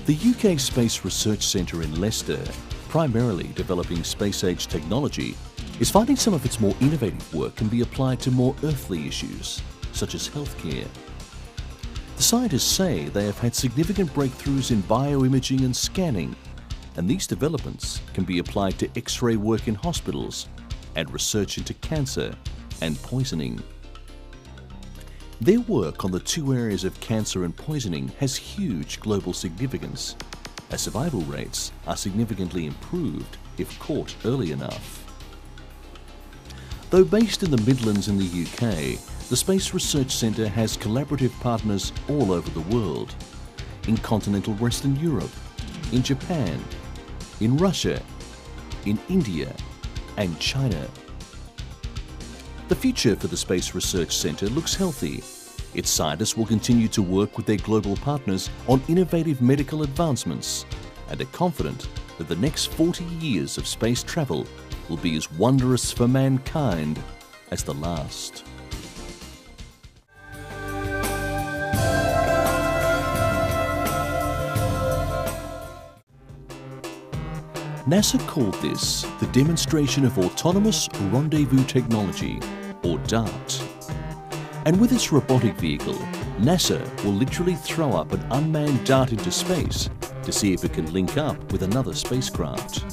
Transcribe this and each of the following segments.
The UK Space Research Centre in Leicester, primarily developing space-age technology, is finding some of its more innovative work can be applied to more earthly issues, such as healthcare. The scientists say they have had significant breakthroughs in bioimaging and scanning, and these developments can be applied to X-ray work in hospitals and research into cancer and poisoning. Their work on the two areas of cancer and poisoning has huge global significance, as survival rates are significantly improved if caught early enough. Though based in the Midlands in the UK, the Space Research Centre has collaborative partners all over the world, in continental Western Europe, in Japan, in Russia, in India and China. The future for the Space Research Centre looks healthy. Its scientists will continue to work with their global partners on innovative medical advancements and are confident that the next 40 years of space travel will be as wondrous for mankind as the last. NASA called this the Demonstration of Autonomous Rendezvous Technology, or DART. And with its robotic vehicle, NASA will literally throw up an unmanned DART into space to see if it can link up with another spacecraft.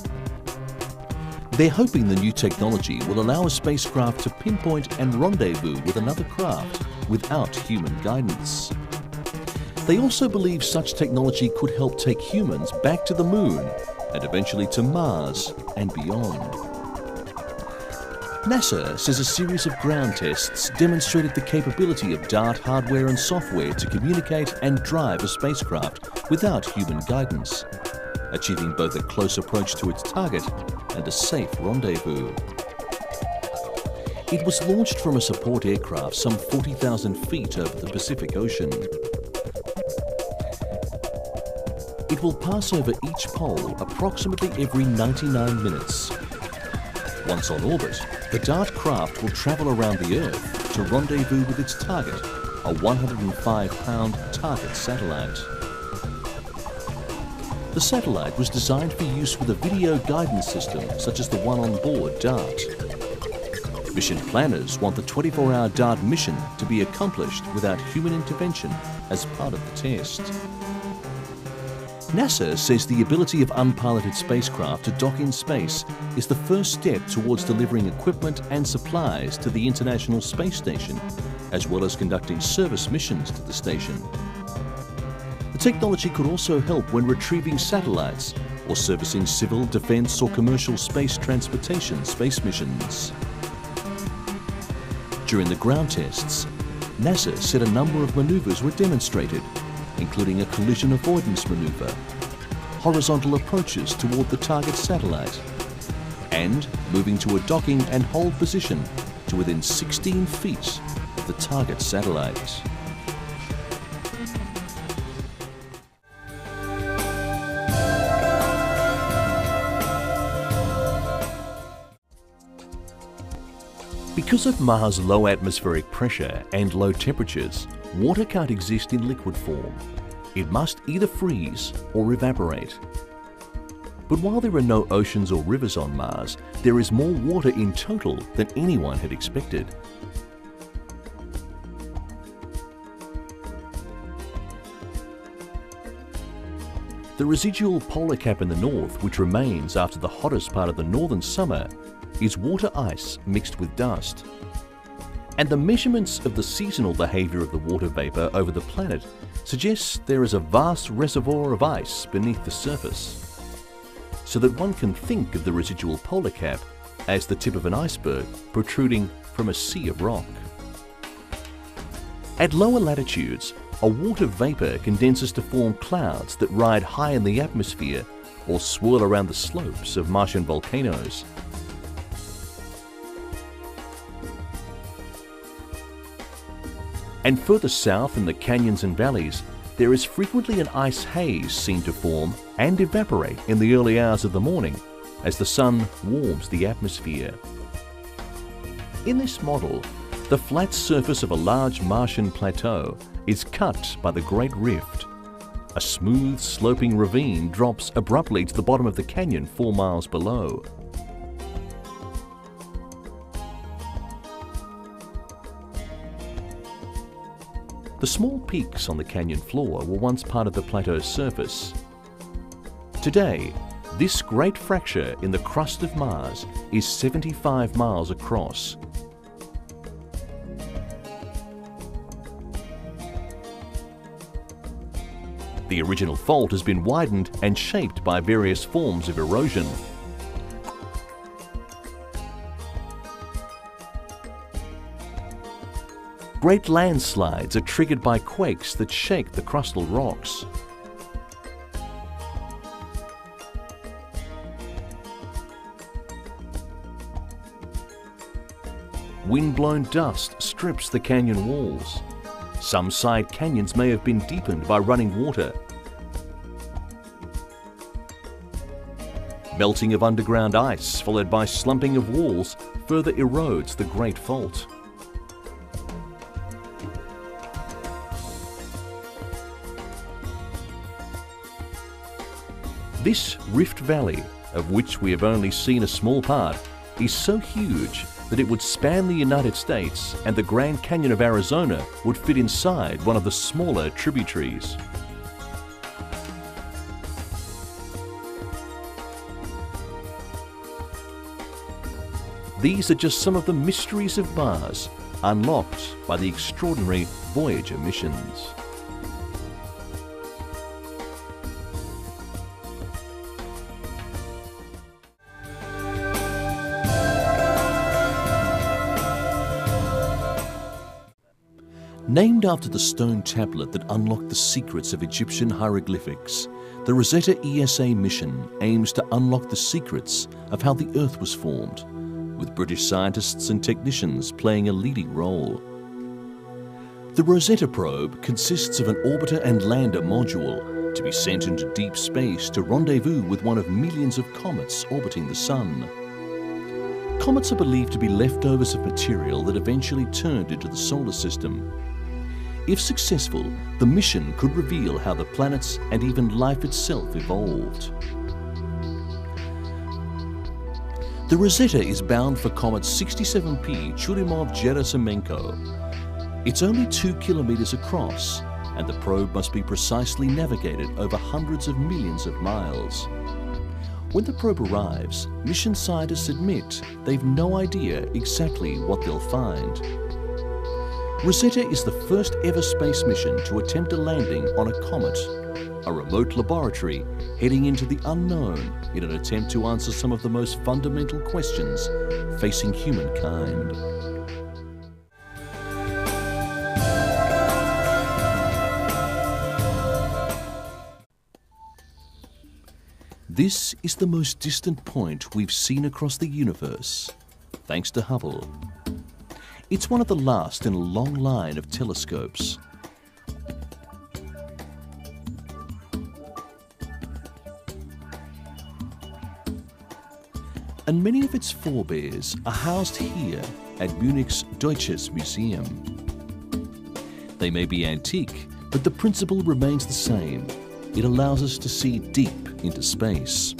They're hoping the new technology will allow a spacecraft to pinpoint and rendezvous with another craft without human guidance. They also believe such technology could help take humans back to the Moon and eventually to Mars and beyond. NASA says a series of ground tests demonstrated the capability of DART hardware and software to communicate and drive a spacecraft without human guidance, achieving both a close approach to its target and a safe rendezvous. It was launched from a support aircraft some 40,000 feet over the Pacific Ocean. It will pass over each pole approximately every 99 minutes. Once on orbit, the DART craft will travel around the Earth to rendezvous with its target, a 105-pound target satellite. The satellite was designed for use with a video guidance system such as the one on board DART. Mission planners want the 24-hour DART mission to be accomplished without human intervention as part of the test. NASA says the ability of unpiloted spacecraft to dock in space is the first step towards delivering equipment and supplies to the International Space Station, as well as conducting service missions to the station. The technology could also help when retrieving satellites or servicing civil, defense or commercial space transportation space missions. During the ground tests, NASA said a number of maneuvers were demonstrated, including a collision avoidance maneuver, horizontal approaches toward the target satellite, and moving to a docking and hold position to within 16 feet of the target satellite. Because of Mars' low atmospheric pressure and low temperatures, water can't exist in liquid form. It must either freeze or evaporate. But while there are no oceans or rivers on Mars, there is more water in total than anyone had expected. The residual polar cap in the north, which remains after the hottest part of the northern summer, is water ice mixed with dust. And the measurements of the seasonal behaviour of the water vapour over the planet suggests there is a vast reservoir of ice beneath the surface, so that one can think of the residual polar cap as the tip of an iceberg protruding from a sea of rock. At lower latitudes, a water vapour condenses to form clouds that ride high in the atmosphere or swirl around the slopes of Martian volcanoes. And further south in the canyons and valleys, there is frequently an ice haze seen to form and evaporate in the early hours of the morning as the sun warms the atmosphere. In this model, the flat surface of a large Martian plateau is cut by the Great Rift, A smooth, sloping ravine drops abruptly to the bottom of the canyon 4 miles below. The small peaks on the canyon floor were once part of the plateau's surface. Today, this great fracture in the crust of Mars is 75 miles across. The original fault has been widened and shaped by various forms of erosion. Great landslides are triggered by quakes that shake the crustal rocks. Wind-blown dust strips the canyon walls. Some side canyons may have been deepened by running water. Melting of underground ice, followed by slumping of walls, further erodes the Great Fault. This Rift Valley, of which we have only seen a small part, is so huge that it would span the United States, and the Grand Canyon of Arizona would fit inside one of the smaller tributaries. These are just some of the mysteries of Mars, unlocked by the extraordinary Voyager missions. Named after the stone tablet that unlocked the secrets of Egyptian hieroglyphics, the Rosetta ESA mission aims to unlock the secrets of how the Earth was formed, with British scientists and technicians playing a leading role. The Rosetta probe consists of an orbiter and lander module to be sent into deep space to rendezvous with one of millions of comets orbiting the Sun. Comets are believed to be leftovers of material that eventually turned into the solar system. If successful, the mission could reveal how the planets and even life itself evolved. The Rosetta is bound for comet 67P Churyumov-Gerasimenko. It's only 2 kilometers across, and the probe must be precisely navigated over hundreds of millions of miles. When the probe arrives, mission scientists admit they've no idea exactly what they'll find. Rosetta is the first ever space mission to attempt a landing on a comet, a remote laboratory heading into the unknown in an attempt to answer some of the most fundamental questions facing humankind. This is the most distant point we've seen across the universe, thanks to Hubble. It's one of the last in a long line of telescopes. And many of its forebears are housed here at Munich's Deutsches Museum. They may be antique, but the principle remains the same. It allows us to see deep into space.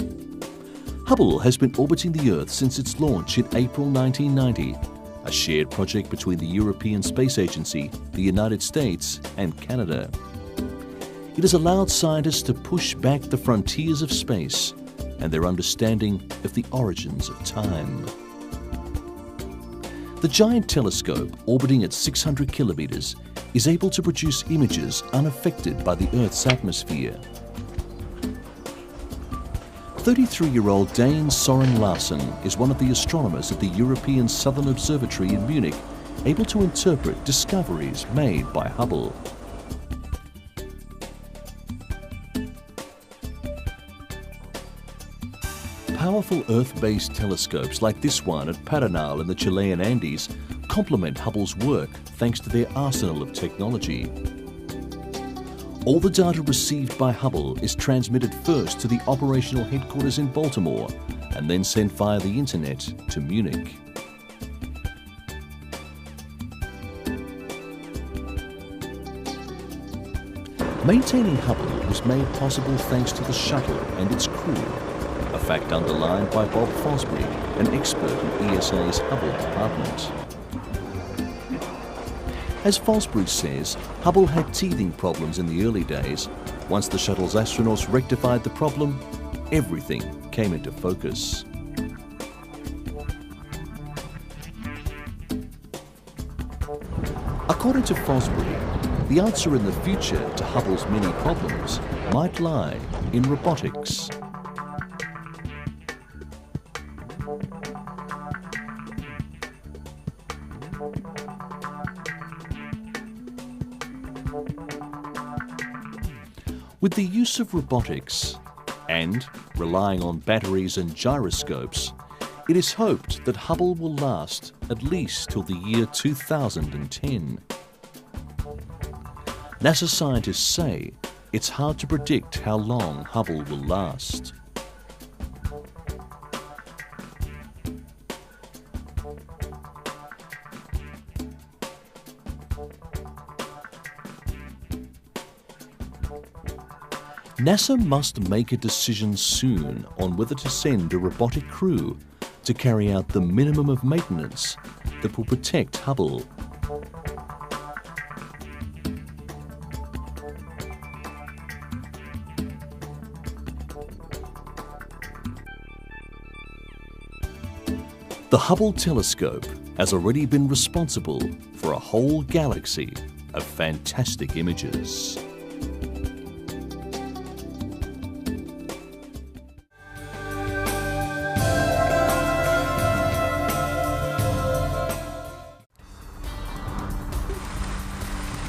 Hubble has been orbiting the Earth since its launch in April 1990, a shared project between the European Space Agency, the United States, and Canada. It has allowed scientists to push back the frontiers of space and their understanding of the origins of time. The giant telescope, orbiting at 600 kilometers, is able to produce images unaffected by the Earth's atmosphere. 33-year-old Dane Soren Larsen is one of the astronomers at the European Southern Observatory in Munich, able to interpret discoveries made by Hubble. Powerful Earth-based telescopes like this one at Paranal in the Chilean Andes complement Hubble's work thanks to their arsenal of technology. All the data received by Hubble is transmitted first to the operational headquarters in Baltimore and then sent via the internet to Munich. Maintaining Hubble was made possible thanks to the shuttle and its crew, a fact underlined by Bob Fosbury, an expert in ESA's Hubble department. As Fosbury says, Hubble had teething problems in the early days. Once the shuttle's astronauts rectified the problem, everything came into focus. According to Fosbury, the answer in the future to Hubble's many problems might lie in robotics. With the use of robotics and relying on batteries and gyroscopes, it is hoped that Hubble will last at least till the year 2010. NASA scientists say it's hard to predict how long Hubble will last. NASA must make a decision soon on whether to send a robotic crew to carry out the minimum of maintenance that will protect Hubble. The Hubble telescope has already been responsible for a whole galaxy of fantastic images.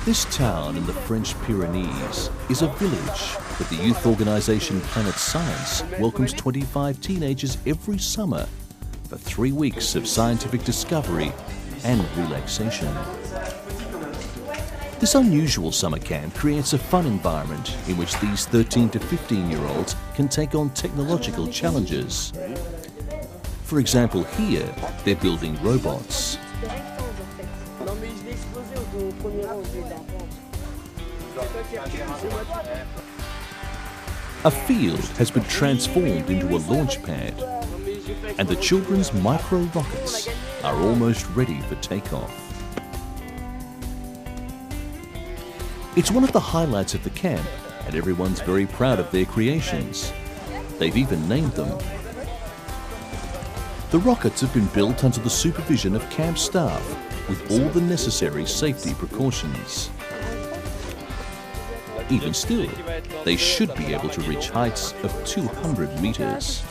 This town in the French Pyrenees is a village that the youth organisation Planet Science welcomes 25 teenagers every summer for 3 weeks of scientific discovery and relaxation. This unusual summer camp creates a fun environment in which these 13 to 15-year-olds can take on technological challenges. For example, here they're building robots. A field has been transformed into a launch pad, and the children's micro-rockets are almost ready for takeoff. It's one of the highlights of the camp, and everyone's very proud of their creations. They've even named them. The rockets have been built under the supervision of camp staff with all the necessary safety precautions. Even still, they should be able to reach heights of 200 meters.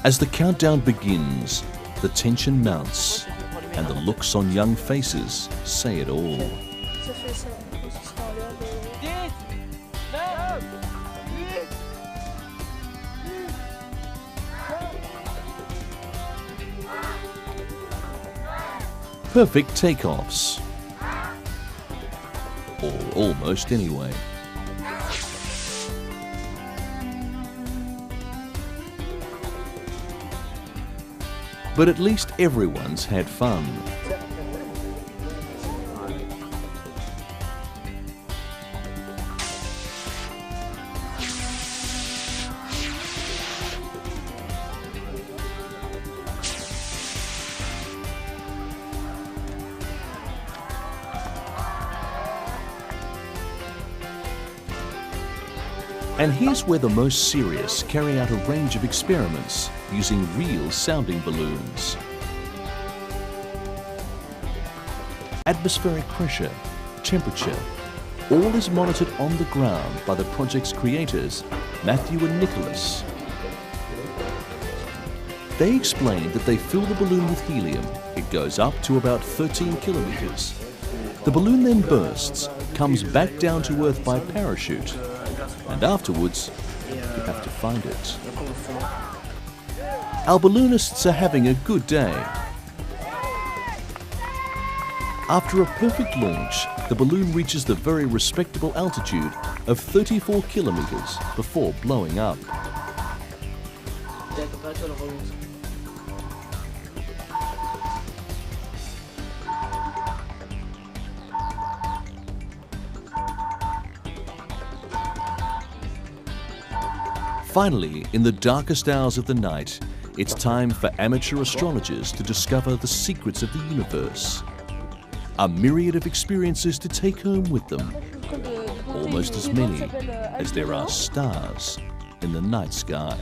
As the countdown begins, the tension mounts, and the looks on young faces say it all. Perfect takeoffs. Or almost anyway. But at least everyone's had fun. And here's where the most serious carry out a range of experiments using real sounding balloons. Atmospheric pressure, temperature, all is monitored on the ground by the project's creators, Matthew and Nicholas. They explained that they fill the balloon with helium. It goes up to about 13 kilometers. The balloon then bursts, comes back down to Earth by parachute, and afterwards, you have to find it. Our balloonists are having a good day. After a perfect launch, the balloon reaches the very respectable altitude of 34 kilometers before blowing up. Finally, in the darkest hours of the night, it's time for amateur astrologers to discover the secrets of the universe. A myriad of experiences to take home with them, almost as many as there are stars in the night sky.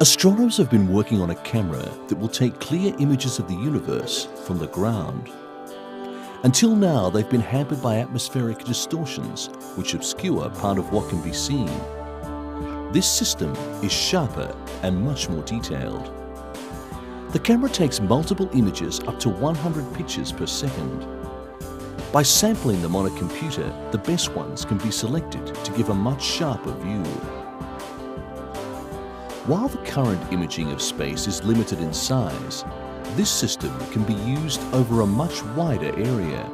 Astronomers have been working on a camera that will take clear images of the universe from the ground. Until now, they've been hampered by atmospheric distortions, which obscure part of what can be seen. This system is sharper and much more detailed. The camera takes multiple images up to 100 pictures per second. By sampling them on a computer, the best ones can be selected to give a much sharper view. While the current imaging of space is limited in size, this system can be used over a much wider area.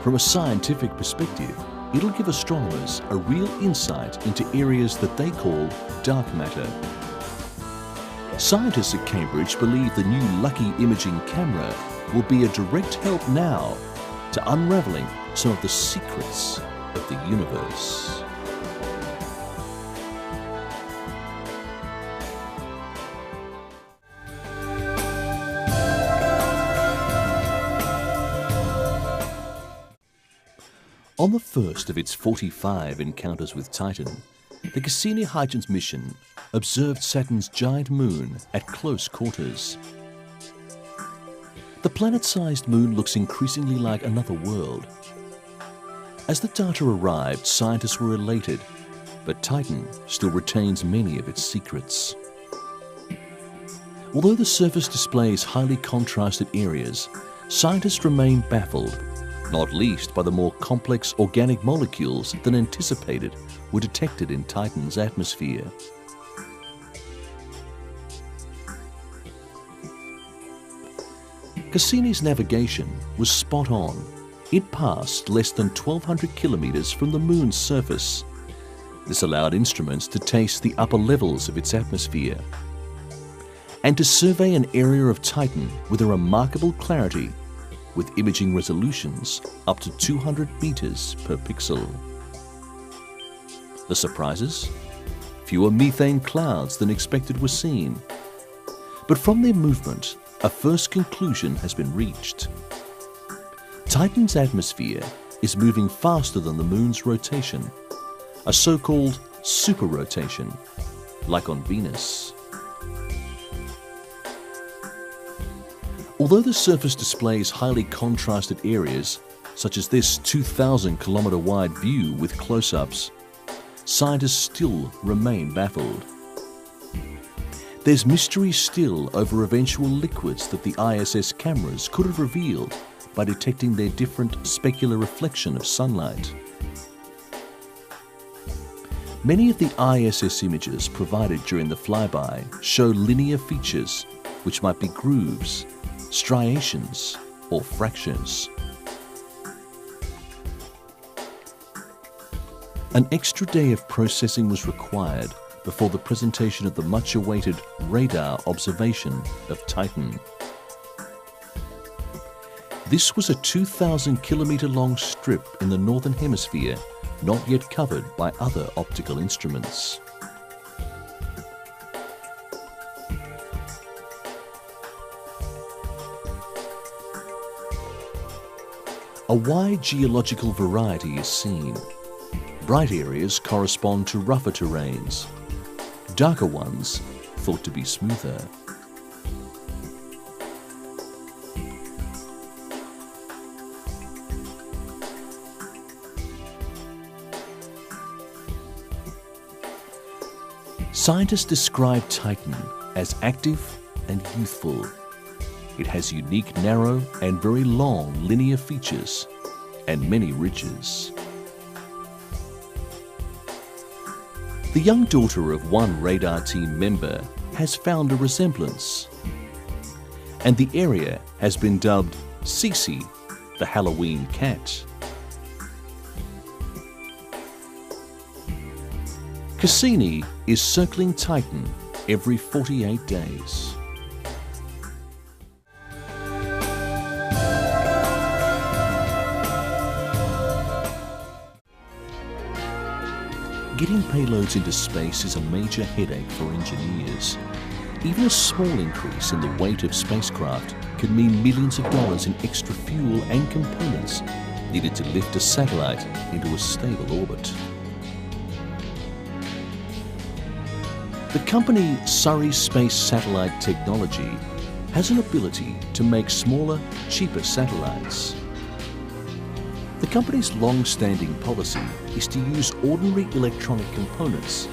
From a scientific perspective, it'll give astronomers a real insight into areas that they call dark matter. Scientists at Cambridge believe the new Lucky imaging camera will be a direct help now to unraveling some of the secrets of the universe. On the first of its 45 encounters with Titan, the Cassini-Huygens mission observed Saturn's giant moon at close quarters. The planet-sized moon looks increasingly like another world. As the data arrived, scientists were elated, but Titan still retains many of its secrets. Although the surface displays highly contrasted areas, scientists remain baffled, not least by the more complex organic molecules than anticipated were detected in Titan's atmosphere. Cassini's navigation was spot on. It passed less than 1,200 kilometers from the moon's surface. This allowed instruments to taste the upper levels of its atmosphere and to survey an area of Titan with a remarkable clarity, with imaging resolutions up to 200 meters per pixel. The surprises? Fewer methane clouds than expected were seen. But from their movement, a first conclusion has been reached. Titan's atmosphere is moving faster than the moon's rotation, a so-called superrotation, like on Venus. Although the surface displays highly contrasted areas, such as this 2,000-kilometer wide view with close-ups, scientists still remain baffled. There's mystery still over eventual liquids that the ISS cameras could have revealed by detecting their different specular reflection of sunlight. Many of the ISS images provided during the flyby show linear features, which might be grooves, striations, or fractures. An extra day of processing was required before the presentation of the much-awaited radar observation of Titan. This was a 2,000-kilometer-long strip in the northern hemisphere, not yet covered by other optical instruments. A wide geological variety is seen. Bright areas correspond to rougher terrains. Darker ones thought to be smoother. Scientists describe Titan as active and youthful. It has unique narrow and very long linear features and many ridges. The young daughter of one radar team member has found a resemblance, and the area has been dubbed Cece, the Halloween cat. Cassini is circling Titan every 48 days. Getting payloads into space is a major headache for engineers. Even a small increase in the weight of spacecraft can mean millions of dollars in extra fuel and components needed to lift a satellite into a stable orbit. The company Surrey Space Satellite Technology has an ability to make smaller, cheaper satellites. The company's long-standing policy is to use ordinary electronic components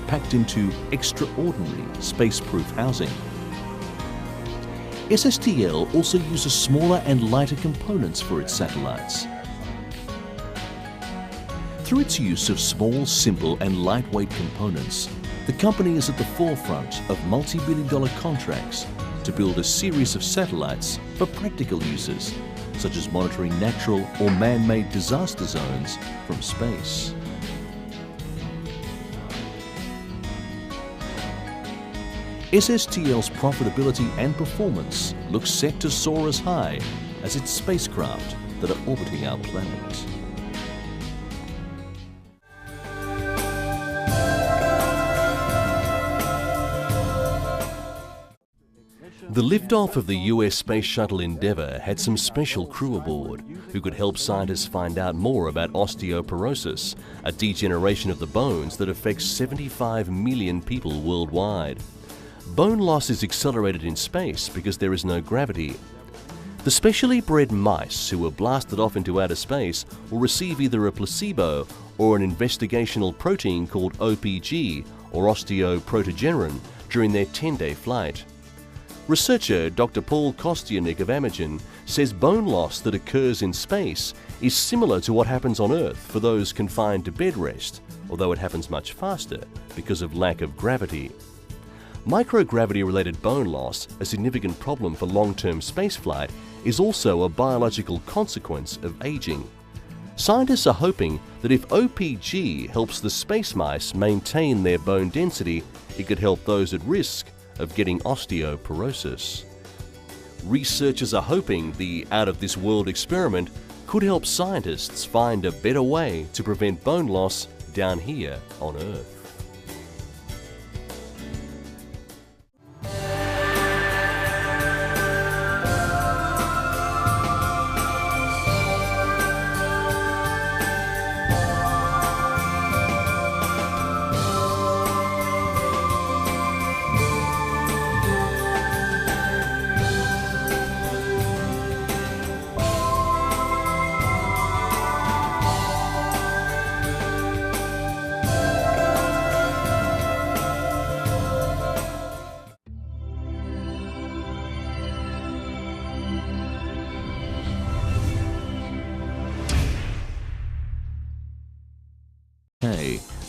packed into extraordinary space-proof housing. SSTL also uses smaller and lighter components for its satellites. Through its use of small, simple and lightweight components, the company is at the forefront of multi-billion-dollar contracts to build a series of satellites for practical uses, such as monitoring natural or man-made disaster zones from space. SSTL's profitability and performance looks set to soar as high as its spacecraft that are orbiting our planet. The liftoff of the US Space Shuttle Endeavour had some special crew aboard who could help scientists find out more about osteoporosis, a degeneration of the bones that affects 75 million people worldwide. Bone loss is accelerated in space because there is no gravity. The specially bred mice who were blasted off into outer space will receive either a placebo or an investigational protein called OPG, or osteoprotogenerin, during their 10-day flight. Researcher Dr. Paul Kostianik of Amagen says bone loss that occurs in space is similar to what happens on Earth for those confined to bed rest, although it happens much faster because of lack of gravity. Microgravity-related bone loss, a significant problem for long-term spaceflight, is also a biological consequence of aging. Scientists are hoping that if OPG helps the space mice maintain their bone density, it could help those at risk of getting osteoporosis. Researchers are hoping the out-of-this-world experiment could help scientists find a better way to prevent bone loss down here on Earth.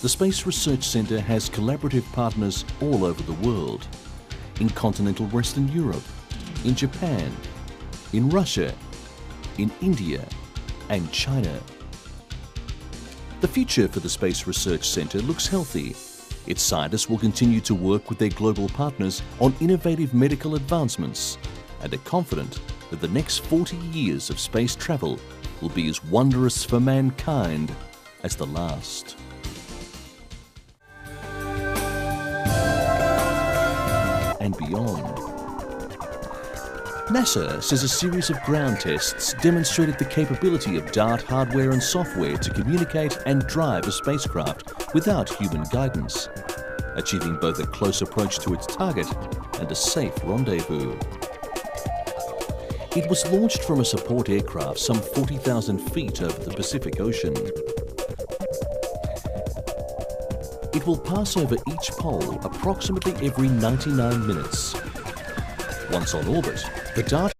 The Space Research Centre has collaborative partners all over the world, in continental Western Europe, in Japan, in Russia, in India and China. The future for the Space Research Centre looks healthy. Its scientists will continue to work with their global partners on innovative medical advancements and are confident that the next 40 years of space travel will be as wondrous for mankind as the last. And beyond. NASA says a series of ground tests demonstrated the capability of DART hardware and software to communicate and drive a spacecraft without human guidance, achieving both a close approach to its target and a safe rendezvous. It was launched from a support aircraft some 40,000 feet over the Pacific Ocean. It will pass over each pole approximately every 99 minutes. Once on orbit, the DART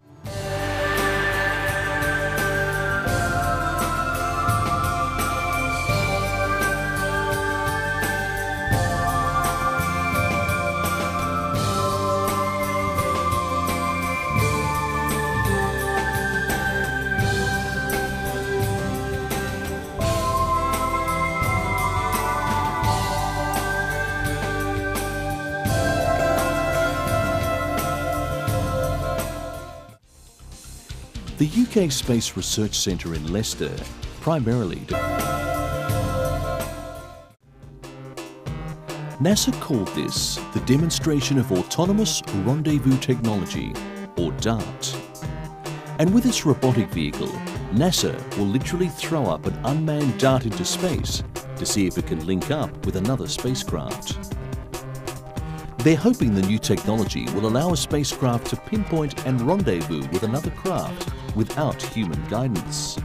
The UK Space Research Centre in Leicester primarily NASA called this the Demonstration of Autonomous Rendezvous Technology, or DART. And with its robotic vehicle, NASA will literally throw up an unmanned DART into space to see if it can link up with another spacecraft. They're hoping the new technology will allow a spacecraft to pinpoint and rendezvous with another craft without human guidance.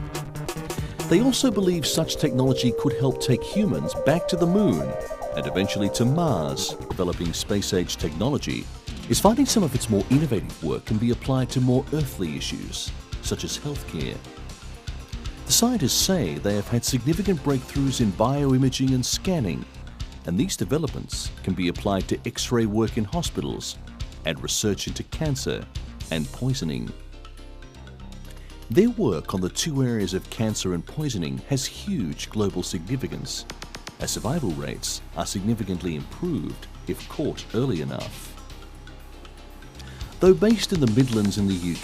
They also believe such technology could help take humans back to the Moon and eventually to Mars. Developing space-age technology is finding some of its more innovative work can be applied to more earthly issues, such as healthcare. The scientists say they have had significant breakthroughs in bioimaging and scanning, and these developments can be applied to X-ray work in hospitals and research into cancer and poisoning. Their work on the two areas of cancer and poisoning has huge global significance, as survival rates are significantly improved if caught early enough. Though based in the Midlands in the UK,